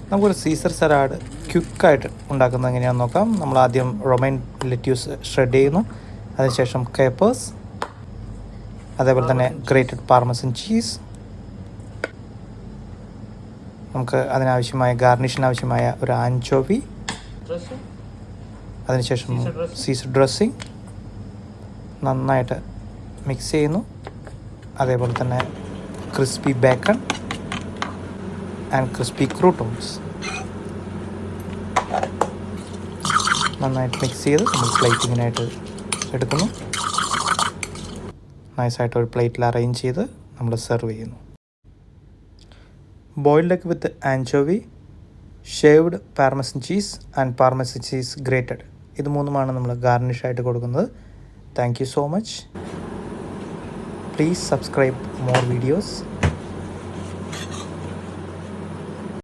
നമുക്കൊരു Caesar salad ക്വിക്കായിട്ട് ഉണ്ടാക്കുന്നത് എങ്ങനെയാണെന്ന് നോക്കാം. നമ്മൾ ആദ്യം റൊമൈൻ ലെറ്റ്യൂസ് ഷ്രെഡ് ചെയ്യുന്നു. അതിനുശേഷം കേപ്പേഴ്സ്, അതേപോലെ തന്നെ ഗ്രേറ്റഡ് പാർമസൻ ചീസ്, നമുക്ക് അതിനാവശ്യമായ ഗാർണിഷിനാവശ്യമായ ഒരു ആൻചോവി, അതിനുശേഷം സീസർ ഡ്രസ്സിങ് നന്നായിട്ട് മിക്സ് ചെയ്യുന്നു. അതേപോലെ തന്നെ crispy bacon and crispy croutons നന്നായിട്ട് മിക്സ് ചെയ്ത് നമ്മൾ പ്ലേറ്റിങ്ങിനായിട്ട് എടുക്കുന്നു. നൈസായിട്ട് ഒരു പ്ലേറ്റിൽ അറേഞ്ച് ചെയ്ത് നമ്മൾ സെർവ് ചെയ്യുന്നു. Boiled egg with anchovy, shaved parmesan cheese and parmesan cheese grated, ഇത് മൂന്നുമാണ് നമ്മൾ ഗാർണിഷായിട്ട് കൊടുക്കുന്നത്. Thank you so much. Please subscribe more videos.